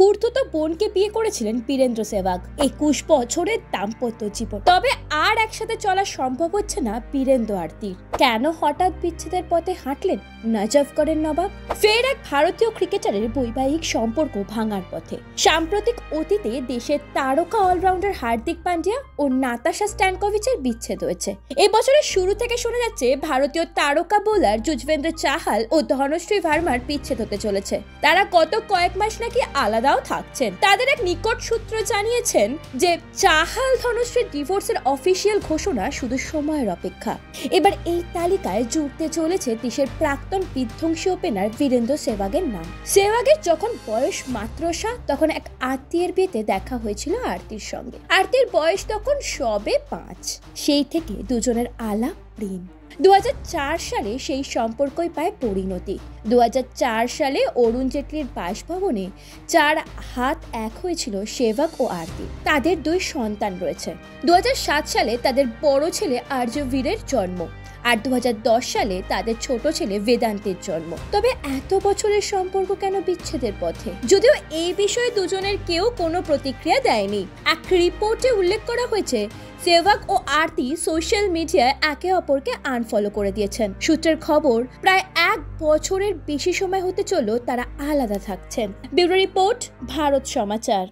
খুড়তুতো বোনকে বিয়ে করেছিলেন বীরেন্দ্র সেহবাগ। 21 বছরের দাম্পত্য জীবন, তবে আর একসাথে চলা সম্ভব হচ্ছে না বীরেন্দ্র আরতির। কেন হঠাৎ বিচ্ছেদের পথে হাঁটলেন নজফগড়ের নবাব? ফের এক ভারতীয় ক্রিকেটারের বৈবাহিক সম্পর্ক ভাঙার পথে। সাম্প্রতিক অতীতে দেশের তারকা অলরাউন্ডার হার্দিক পান্ডিয়া ও নাতাশা স্ট্যানকোভিচের বিচ্ছেদ হয়েছে। এই বছরের শুরু থেকে শোনা যাচ্ছে ভারতীয় তারকা বোলার যুজবেন্দ্র চাহাল ও ধনশ্রী ভার্মার বিচ্ছেদ হতে চলেছে। তারা গত কয়েক মাস নাকি আলাদাও থাকছেন। তাদের এক নিকট সূত্র জানিয়েছেন যে চাহাল ধনশ্রীর ডিভোর্সের অফিসিয়াল ঘোষণা শুধু সময়ের অপেক্ষা। এবার এই তালিকায় জুড়তে চলেছে দেশের প্রাক্তন বিধ্বংসী ওপেনার বীরেন্দ্র সেহবাগের নাম। সেহবাগের যখন বয়স মাত্র 7, তখন এক আত্মীয়ের বিয়েতে দেখা হয়েছিল আরতির সঙ্গে। আরতির বয়স তখন সবে 5। সেই থেকে দুজনের আলাপ প্রেম। 2004 সালে সেই সম্পর্কই পায় পরিণতি। 2004 সালে অরুণ জেটলির বাসভবনে 4 হাত এক হয়েছিল সেহবাগ ও আরতি। তাদের 2 সন্তান রয়েছে। 2007 সালে তাদের বড় ছেলে আর্যবীরের জন্ম, আর 2010 সালে তাদের ছোট ছেলে বেদান্তের জন্ম। তবে এত বছরের সম্পর্ক কেন বিচ্ছেদের পথে? যদিও এই বিষয়ে দুজনের কেউ কোনো প্রতিক্রিয়া দেয়নি। এক রিপোর্টে উল্লেখ করা হয়েছে সেহবাগ ও আরতি সোশ্যাল মিডিয়ায় একে অপরকে আনফলো করে দিয়েছেন। সূত্রের খবর, প্রায় 1 বছরের বেশি সময় হতে চলল তারা আলাদা থাকছেন। ব্যুরো রিপোর্ট, ভারত সমাচার।